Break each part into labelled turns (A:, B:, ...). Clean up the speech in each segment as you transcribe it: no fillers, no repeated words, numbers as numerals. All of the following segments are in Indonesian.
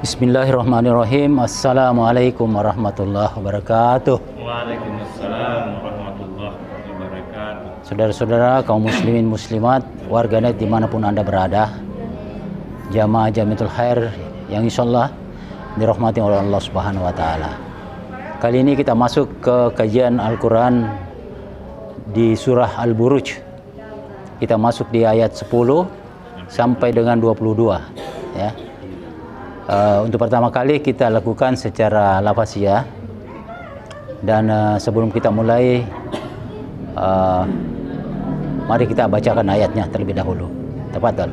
A: Bismillahirrahmanirrahim. Assalamualaikum warahmatullahi wabarakatuh.
B: Waalaikumsalam warahmatullahi wabarakatuh.
A: Saudara-saudara kaum muslimin muslimat, warganet dimanapun Anda berada, jamaah Jamiatul Khair yang insyaallah dirahmati oleh Allah Subhanahu wa taala. Kali ini kita masuk ke kajian Al-Quran di surah Al-Buruj. Kita masuk di ayat 10 sampai dengan 22 ya. Untuk pertama kali kita lakukan secara lafaziyah. Dan sebelum kita mulai, mari kita bacakan ayatnya terlebih dahulu. Tafadhal.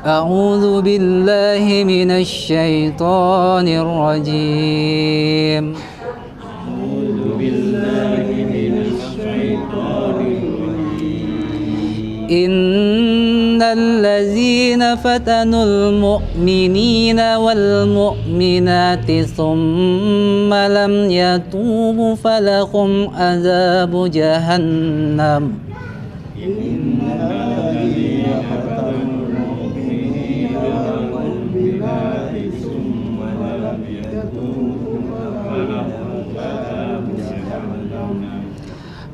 C: A'udzu billahi minasy syaithanir rajim.
B: A'udzu billahi minasy syaithanir rajim.
C: Innal ladzina fatanul mu'minina wal mu'minati tsumma lam yatubu falahum azabu jahannam.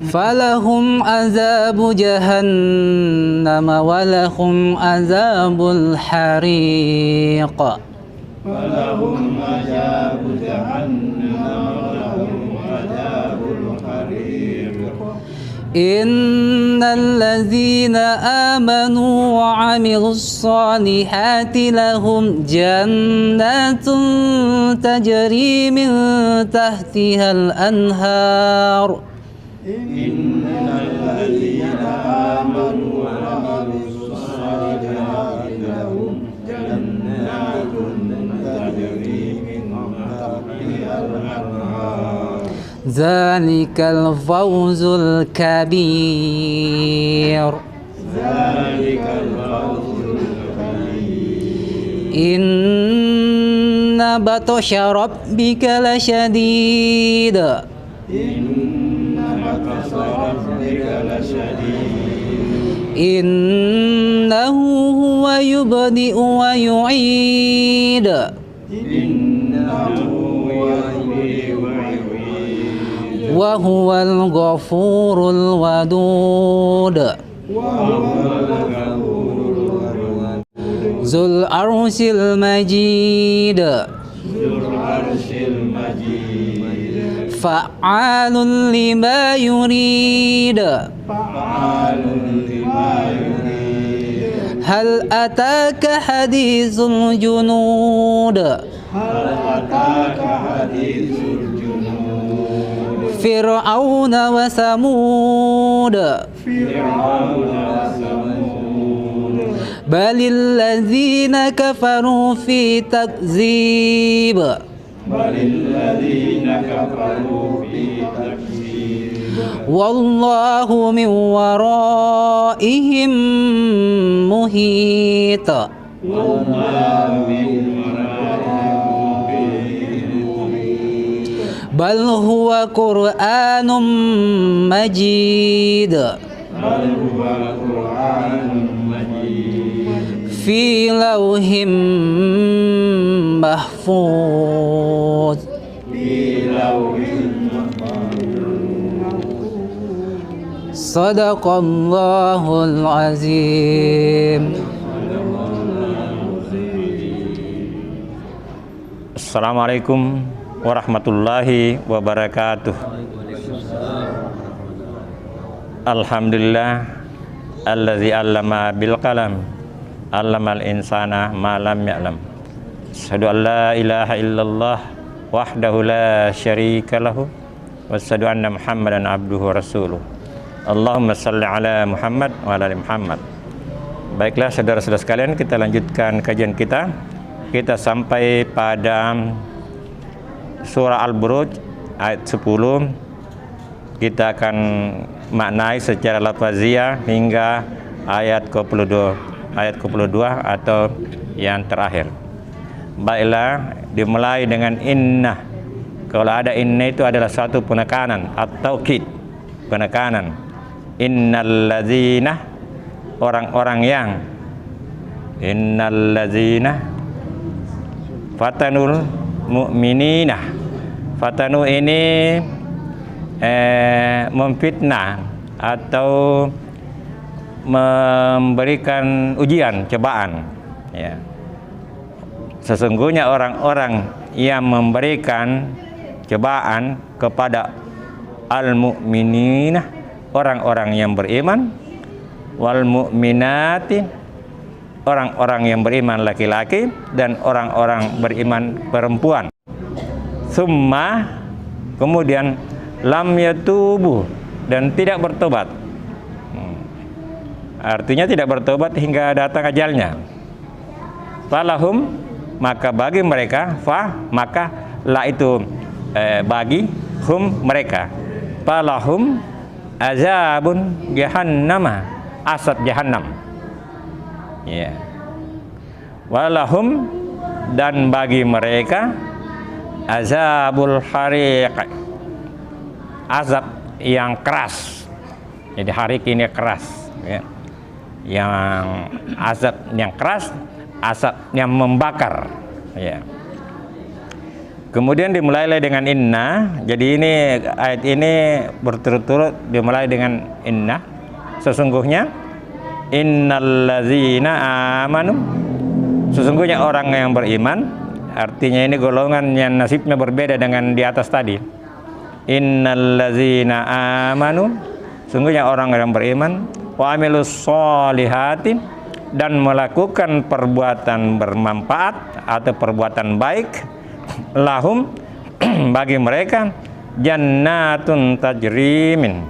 C: Falahum azabu jahannam walahum azabul hariq.
B: Falahum azabu jahannam walahum azabul hariq.
C: Innal ladzina amanu wa 'amilus solihati lahum jannatun tajri min tahtihal anhar.
B: Innal ladzina amanu wa 'amilus solihati lahum jannatun tajri min tahtihal anhar.
C: Zalikal fawzul kabir.
B: Zalikal fawzul kabir.
C: Inna batasya rabbika lasyadid.
B: Inna batasya rabbika lasyadid.
C: Innahu huwa yubdi'u wa yu'id.
B: Innahu huwa yubdi'u wa yu'id.
C: Wa huwal ghafurul wadud. Zul arsyil majid. Fa'alun lima yurid. Hal ataka hadithul junud. Fir'auna wa samud. Balil ladzina kafaru fi takzib. Wallahu min waraihim muhit. Bal huwa Qur'anum majid. Fi lawhim mahfuz. Sadaqallahul azim.
D: Assalamualaikum warahmatullahi wabarakatuh. Alhamdulillah allazi 'allama bil qalam 'allamal insana ma lam ya'lam. Asyhadu an la ilaha illallah wahdahu la syarika lahu wa asyhadu anna Muhammadan abduhu wa rasuluh. Allahumma shalli ala Muhammad wa ala ali Muhammad. Baiklah saudara-saudara sekalian, kita lanjutkan kajian kita. Kita sampai pada surah Al-Buruj ayat 10. Kita akan maknai secara lafaziyah hingga ayat ke-22 atau yang terakhir. Baiklah, dimulai dengan inna. Kalau ada inna itu adalah suatu penekanan atau taukid, penekanan. Innal ladzina, orang-orang yang, innal ladzina, fatanul mu'minina. Fatanu ini memfitnah atau memberikan ujian, cobaan, ya. Sesungguhnya orang-orang yang memberikan cobaan kepada al-mu'minina, orang-orang yang beriman, wal mu'minati, orang-orang yang beriman laki-laki, dan orang-orang beriman perempuan. Summa, kemudian lam yatubu, dan tidak bertobat. Artinya tidak bertobat hingga datang ajalnya. Falahum, maka bagi mereka, maka la itu bagi hum mereka, falahum azabun jahannama, asab jahannam, ya. Walahum, dan bagi mereka azabul hariq, azab yang keras. Jadi harik ini keras, ya. Yang azab yang keras, asap yang membakar, ya. Kemudian dimulai dengan inna. Jadi ini ayat ini berturut-turut dimulai dengan inna. Sesungguhnya innallazina amanu, sesungguhnya orang yang beriman. Artinya ini golongan yang nasibnya berbeda dengan di atas tadi. Innallazina amanu, sesungguhnya orang yang beriman, wa amilus solihati, dan melakukan perbuatan bermanfaat atau perbuatan baik, lahum bagi mereka jannatun tajrimin,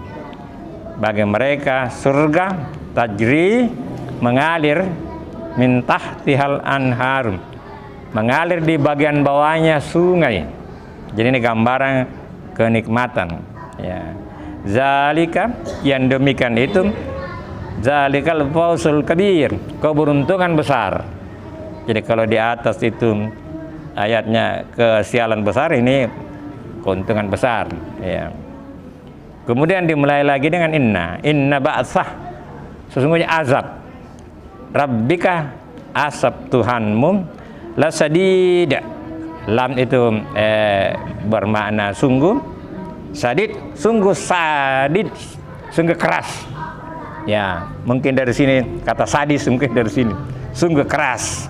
D: bagi mereka surga tajri, mengalir, min tahtihal anharum, mengalir di bagian bawahnya sungai. Jadi ini gambaran kenikmatan, ya. Zalika, yang demikian itu, zalikal fawzul kabir, keberuntungan besar. Jadi kalau di atas itu ayatnya kesialan besar, ini keuntungan besar, ya. Kemudian dimulai lagi dengan inna ba'sah, sesungguhnya azab rabbika, asab Tuhanmu, lasadid, lam itu bermakna sungguh, sadid sungguh, sadid sungguh keras. Ya, mungkin dari sini kata sadis, mungkin dari sini sungguh keras.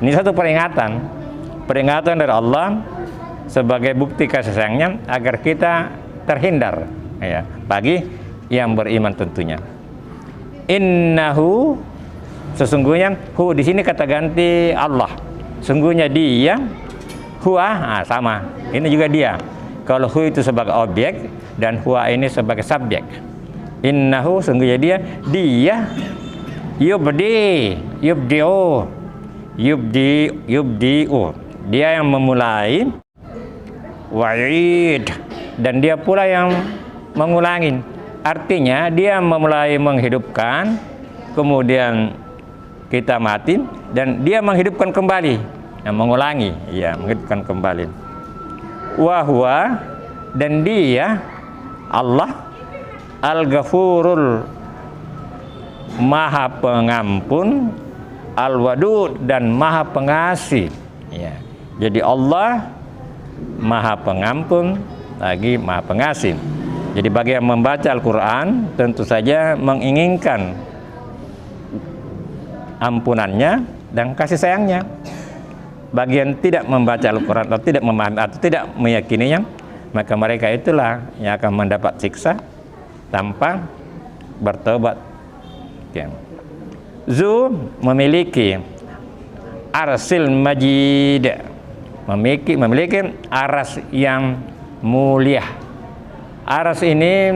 D: Ini satu peringatan dari Allah sebagai bukti kasih sayangnya agar kita terhindar, ya, bagi yang beriman tentunya. Innahu, sesungguhnya, hu di sini kata ganti Allah. Sungguhnya dia, huwa, sama. Ini juga dia. Kalau hu itu sebagai objek dan huwa ini sebagai subjek. Innahu, sungguhnya dia yubdi'u, dia yang memulai, wa'id, dan dia pula yang mengulangi. Artinya dia memulai menghidupkan, kemudian kita mati, dan dia menghidupkan kembali, mengulangi, ya, menghidupkan kembali. Wahwa, dan dia Allah Al-Ghafurul, Maha Pengampun, Al-Wadud, dan Maha Pengasih, ya. Jadi Allah Maha Pengampun lagi Maha Pengasih. Jadi bagi yang membaca Al-Quran tentu saja menginginkan ampunannya dan kasih sayangnya. Bagi yang tidak membaca Al-Quran atau tidak memahami atau tidak meyakininya, maka mereka itulah yang akan mendapat siksa tanpa bertobat. Ya. Zu, memiliki arsil majid, memiliki aras yang mulia. Aras ini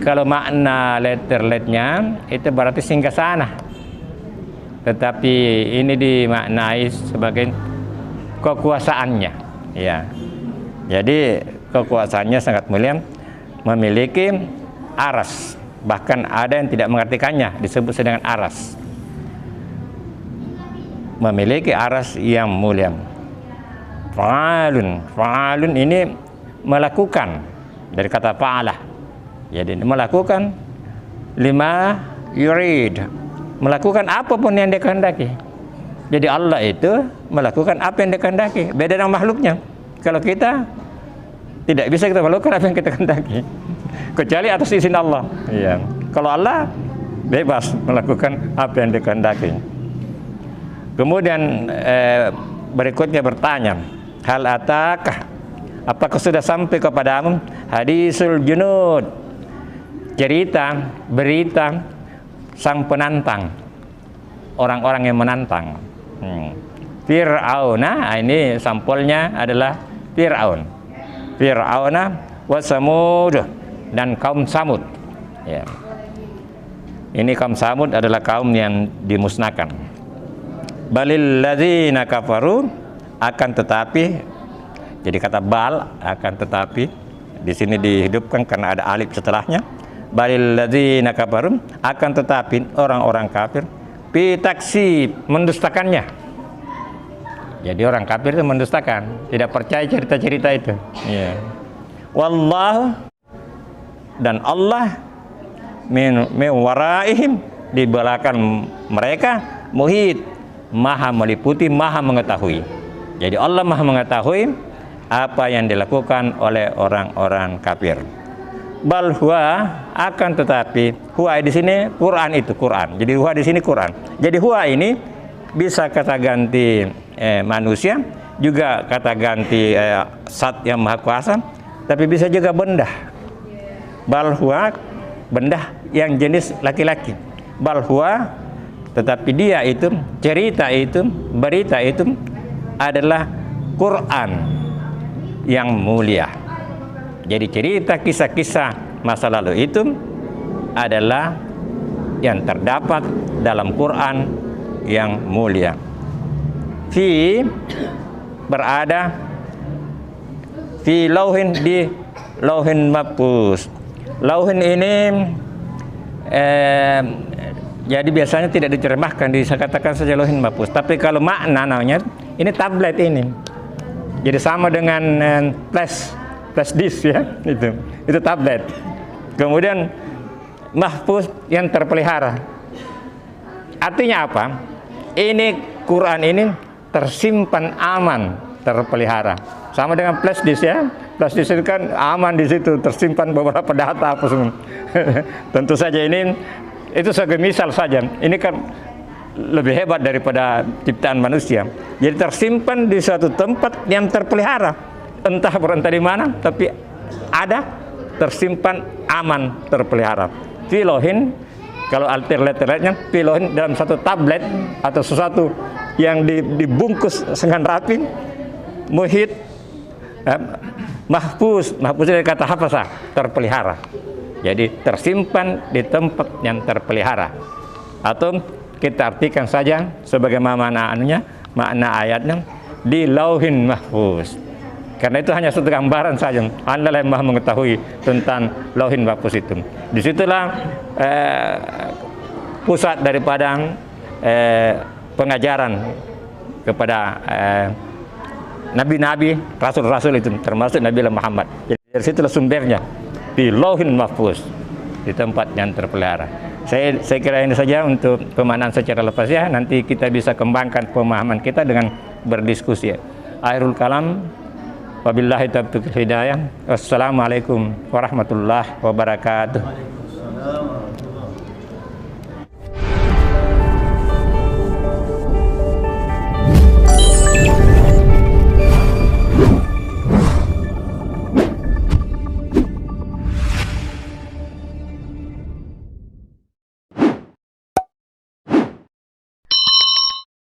D: kalau makna letter-letternya itu berarti singgasana, tetapi ini dimaknai sebagai kekuasaannya, ya. Jadi kekuasaannya sangat mulia, memiliki aras. Bahkan ada yang tidak mengartikannya, disebut dengan aras. Memiliki aras yang mulia. Fa'alun ini melakukan, dari kata fa'alah. Jadi melakukan lima yurid, melakukan apapun yang dia kehendaki. Jadi Allah itu melakukan apa yang dikehendaki, beda dengan makhluknya. Kalau kita tidak bisa kita melakukan apa yang kita kehendaki, kecuali atas izin Allah. Iya. Kalau Allah bebas melakukan apa yang dikehendaki. Kemudian berikutnya bertanya, hal atakah, apakah sudah sampai kepadamu hadisul junud, cerita, berita sang penantang, orang-orang yang menantang. Fir'auna, ini sampulnya adalah Fir'aun. Fir'auna wa Samud, dan kaum Samud. Ya. Ini kaum Samud adalah kaum yang dimusnahkan. Balil ladzina kafaru, akan tetapi, jadi kata bal, akan tetapi di sini dihidupkan karena ada alif setelahnya. Balil ladzina kafaru, akan tetapi orang-orang kafir fi taksib, mendustakannya. Jadi orang kafir itu mendustakan, tidak percaya cerita-cerita itu. Ya. Wallahu, dan Allah min waraihim, di belakang mereka, muhit, maha meliputi, maha mengetahui. Jadi Allah maha mengetahui apa yang dilakukan oleh orang-orang kafir. Bal huwa, akan tetapi, huwa di sini Quran, itu Quran. Jadi huwa di sini Quran. Jadi huwa ini bisa kata ganti manusia, juga kata ganti Zat yang Maha Kuasa, tapi bisa juga benda. Bal huwa, benda yang jenis laki-laki. Bal huwa, tetapi dia itu, cerita itu, berita itu adalah Quran yang mulia. Jadi cerita kisah-kisah masa lalu itu adalah yang terdapat dalam Quran yang mulia. Fi, berada, fi lauhin, di lauhin mahfuz. Lauhin ini jadi biasanya tidak diterjemahkan, dikatakan saja lauhin mahfuz. Tapi kalau makna namanya, ini tablet ini. Jadi sama dengan flash disk ya, itu tablet. Kemudian mahfuz, yang terpelihara. Artinya apa? Ini Quran ini tersimpan aman, terpelihara. Sama dengan flash disk ya. Flash disk itu kan aman di situ, tersimpan beberapa data apa semua. Tentu saja ini itu sebagai misal saja. Ini kan lebih hebat daripada ciptaan manusia. Jadi tersimpan di suatu tempat yang terpelihara. Entah berentah di mana, tapi ada, tersimpan, aman, terpelihara. Filohin, kalau alternatifnya filohin dalam satu tablet atau sesuatu yang dibungkus dengan rapi, muhit, mahfuz dari kata hafazah, terpelihara. Jadi tersimpan di tempat yang terpelihara. Atau kita artikan saja sebagai makna ayatnya, di lauhin mahfuz. Karena itu hanya satu gambaran saja. Allah yang maha mengetahui tentang lauhin mahfuz itu. Disitulah pusat daripada pengajaran kepada nabi-nabi, rasul-rasul itu, termasuk Nabi Muhammad. Jadi dari situlah sumbernya, di lauhin mahfuz, di tempat yang terpelihara. Saya kira ini saja untuk pemahaman secara lepas ya. Nanti kita bisa kembangkan pemahaman kita dengan berdiskusi. Akhirul kalam. Wabillahi taufiq hidayah. Wassalamualaikum warahmatullahi wabarakatuh.